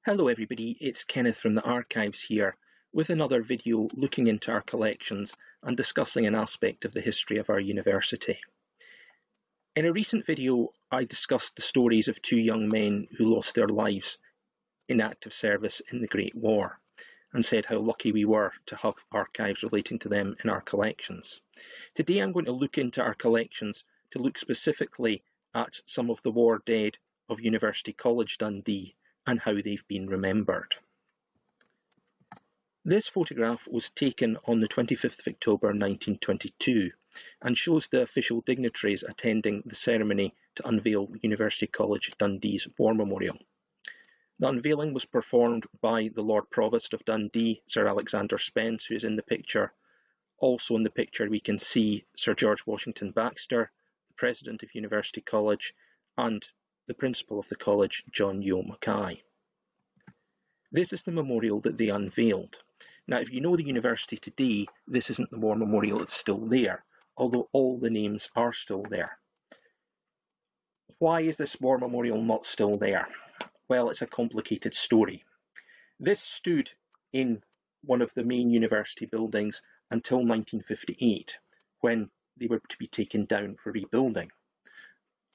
Hello everybody, it's Kenneth from the Archives here with another video looking into our collections and discussing an aspect of the history of our university. In a recent video, I discussed the stories of two young men who lost their lives in active service in the Great War and said how lucky we were to have archives relating to them in our collections. Today I'm going to look into our collections to look specifically at some of the war dead of University College Dundee and how they've been remembered. This photograph was taken on the 25th of October 1922 and shows the official dignitaries attending the ceremony to unveil University College Dundee's War Memorial. The unveiling was performed by the Lord Provost of Dundee, Sir Alexander Spence, who is in the picture. Also in the picture we can see Sir George Washington Baxter, the President of University College, and the Principal of the College, John Yeo Mackay. This is the memorial that they unveiled. Now, if you know the university today, this isn't the War Memorial, it's still there, although all the names are still there. Why is this War Memorial not still there? Well, it's a complicated story. This stood in one of the main university buildings until 1958, when they were to be taken down for rebuilding.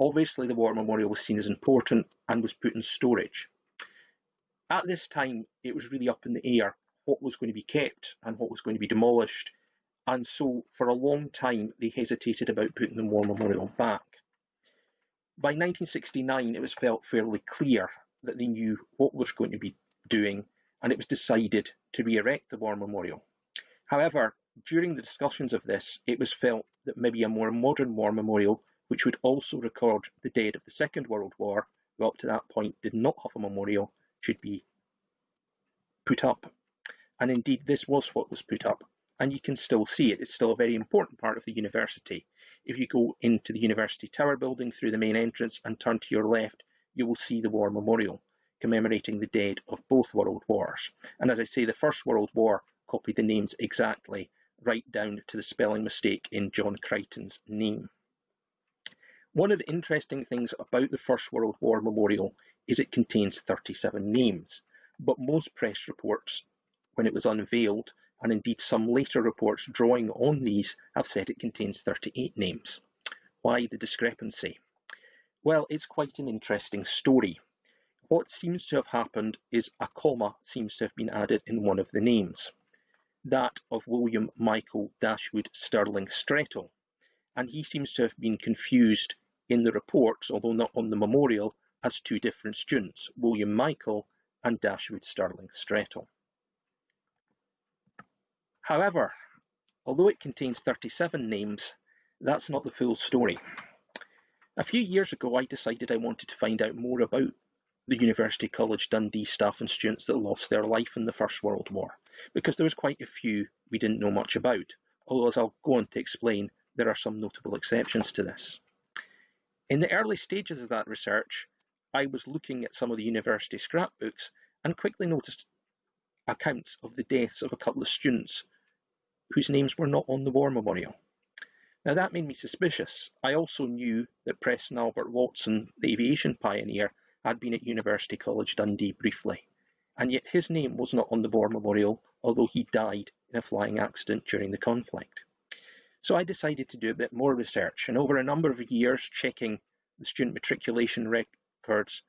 Obviously, the War Memorial was seen as important and was put in storage. At this time, it was really up in the air what was going to be kept and what was going to be demolished, and so for a long time they hesitated about putting the War Memorial back. By 1969, it was felt fairly clear that they knew what was going to be doing, and it was decided to re-erect the War Memorial. However, during the discussions of this, it was felt that maybe a more modern War Memorial, which would also record the dead of the Second World War, who up to that point did not have a memorial, should be put up. And indeed, this was what was put up. And you can still see it. It's still a very important part of the university. If you go into the University Tower building through the main entrance and turn to your left, you will see the War Memorial, commemorating the dead of both World Wars. And as I say, the First World War copied the names exactly, right down to the spelling mistake in John Crichton's name. One of the interesting things about the First World War Memorial is it contains 37 names, but most press reports, when it was unveiled, and indeed some later reports drawing on these, have said it contains 38 names. Why the discrepancy? Well, it's quite an interesting story. What seems to have happened is a comma seems to have been added in one of the names, that of William Michael Dashwood Stirling Strettle, and he seems to have been confused in the reports, although not on the memorial, as two different students, William Michael and Dashwood Stirling Strettle. However, although it contains 37 names, that's not the full story. A few years ago, I decided I wanted to find out more about the University College Dundee staff and students that lost their life in the First World War, because there was quite a few we didn't know much about, although as I'll go on to explain, there are some notable exceptions to this. In the early stages of that research, I was looking at some of the university scrapbooks and quickly noticed accounts of the deaths of a couple of students whose names were not on the War Memorial. Now that made me suspicious. I also knew that Preston Albert Watson, the aviation pioneer, had been at University College Dundee briefly, and yet his name was not on the War Memorial, although he died in a flying accident during the conflict. So I decided to do a bit more research, and over a number of years checking the student matriculation records,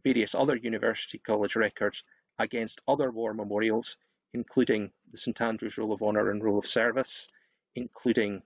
various other University College records against other war memorials, including the St Andrews Roll of Honour and Roll of Service, including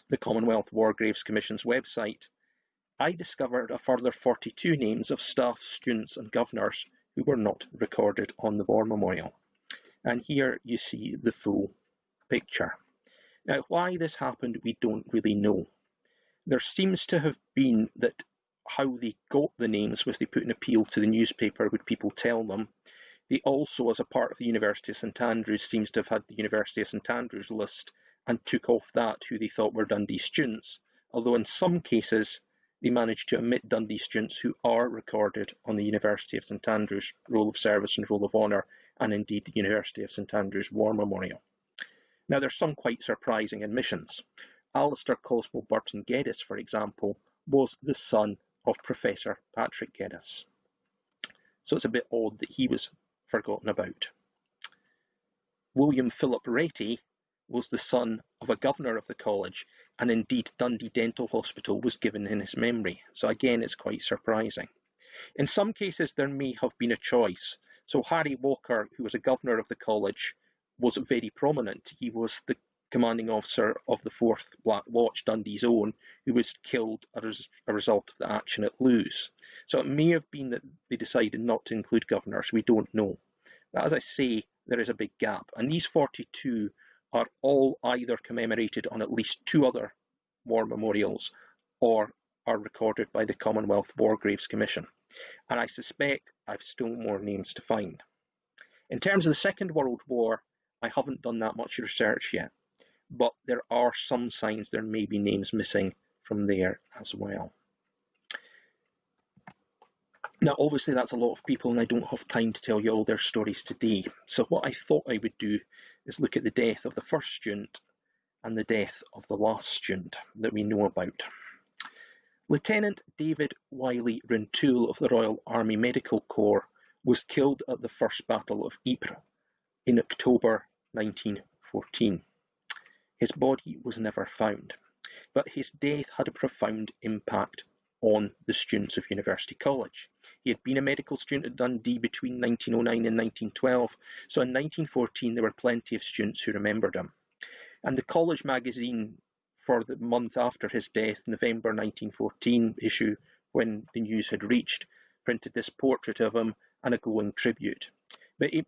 the Commonwealth War Graves Commission's website, I discovered a further 42 names of staff, students and governors who were not recorded on the War Memorial. And here you see the full picture. Now, why this happened, we don't really know. There seems to have been that how they got the names was they put an appeal to the newspaper, would people tell them. They also, as a part of the University of St Andrews, seems to have had the University of St Andrews list and took off that who they thought were Dundee students, although in some cases they managed to omit Dundee students who are recorded on the University of St Andrews Roll of Service and Roll of Honour, and indeed the University of St Andrews War Memorial. Now there's some quite surprising admissions. Alistair Cosmo Burton Geddes, for example, was the son of Professor Patrick Geddes. so it's a bit odd that he was forgotten about. William Philip Retty was the son of a governor of the college, and indeed Dundee Dental Hospital was given in his memory, so again it's quite surprising. In some cases there may have been a choice. So Harry Walker, who was a governor of the college, was very prominent. He was the commanding officer of the 4th Black Watch, Dundee's own, who was killed as a result of the action at Lewes. So it may have been that they decided not to include governors, we don't know. But as I say, there is a big gap, and these 42 are all either commemorated on at least 2 other war memorials or are recorded by the Commonwealth War Graves Commission. And I suspect I've still more names to find. In terms of the Second World War, I haven't done that much research yet, but there are some signs there may be names missing from there as well. Now, obviously that's a lot of people and I don't have time to tell you all their stories today. So what I thought I would do is look at the death of the first student and the death of the last student that we know about. Lieutenant David Wylie Rintoul of the Royal Army Medical Corps was killed at the First Battle of Ypres in October 1914. His body was never found, but his death had a profound impact on the students of University College. He had been a medical student at Dundee between 1909 and 1912, so in 1914 there were plenty of students who remembered him. And the college magazine for the month after his death, November 1914 issue, when the news had reached, printed this portrait of him and a glowing tribute. But it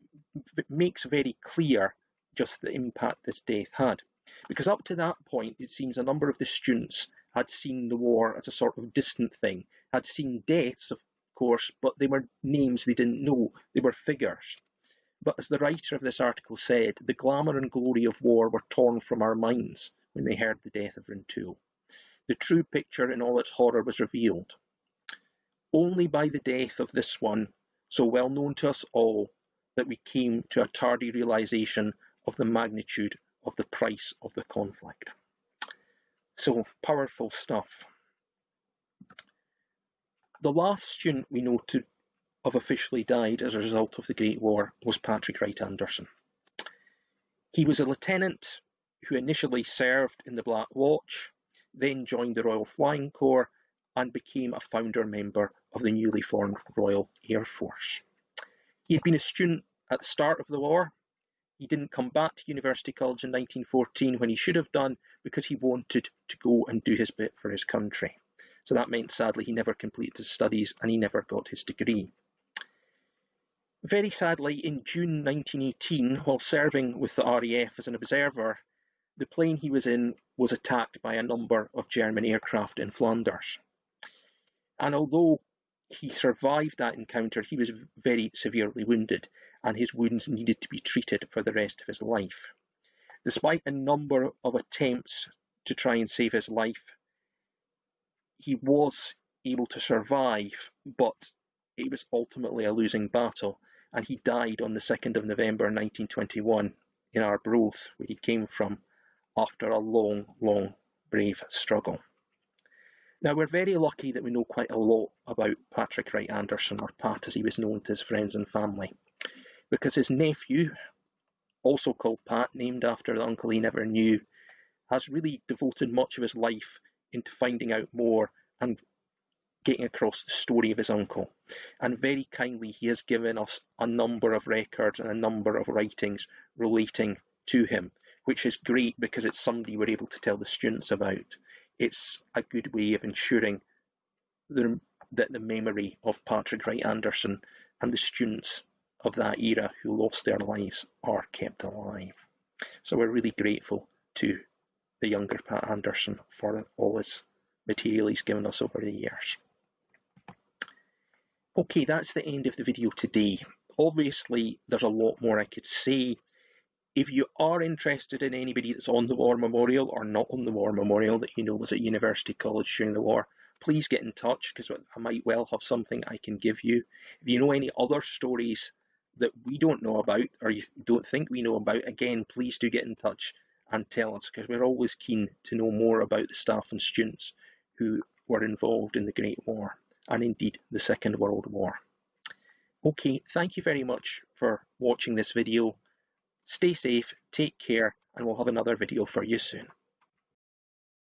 makes very clear just the impact this death had. Because up to that point, it seems a number of the students had seen the war as a sort of distant thing, had seen deaths, of course, but they were names they didn't know, they were figures. But as the writer of this article said, the glamour and glory of war were torn from our minds when they heard the death of Rintoul. The true picture in all its horror was revealed. Only by the death of this one, so well known to us all, that we came to a tardy realisation of the magnitude of the price of the conflict. So, powerful stuff. The last student we know to have officially died as a result of the Great War was Patrick Wright Anderson. He was a lieutenant who initially served in the Black Watch, then joined the Royal Flying Corps and became a founder member of the newly formed Royal Air Force. He had been a student at the start of the war. He didn't come back to University College in 1914 when he should have done because he wanted to go and do his bit for his country. So that meant, sadly, he never completed his studies and he never got his degree. Very sadly, in June 1918, while serving with the RAF as an observer, the plane he was in was attacked by a number of German aircraft in Flanders. And although he survived that encounter, he was very severely wounded, and his wounds needed to be treated for the rest of his life. Despite a number of attempts to try and save his life, he was able to survive, but it was ultimately a losing battle, and he died on the 2nd of November 1921 in Arbroath, where he came from, after a long, long, brave struggle. Now, we're very lucky that we know quite a lot about Patrick Wright Anderson, or Pat as he was known to his friends and family, because his nephew, also called Pat, named after the uncle he never knew, has really devoted much of his life into finding out more and getting across the story of his uncle. And very kindly, he has given us a number of records and a number of writings relating to him, which is great because it's somebody we're able to tell the students about. It's a good way of ensuring that the memory of Patrick Wright Anderson and the students of that era who lost their lives are kept alive. So we're really grateful to the younger Pat Anderson for all his material he's given us over the years. Okay, that's the end of the video today. Obviously, there's a lot more I could say. If you are interested in anybody that's on the War Memorial or not on the War Memorial that you know was at University College during the war, please get in touch because I might well have something I can give you. If you know any other stories that we don't know about or you don't think we know about, again, please do get in touch and tell us because we're always keen to know more about the staff and students who were involved in the Great War and indeed the Second World War. Okay, thank you very much for watching this video. Stay safe, take care, and we'll have another video for you soon.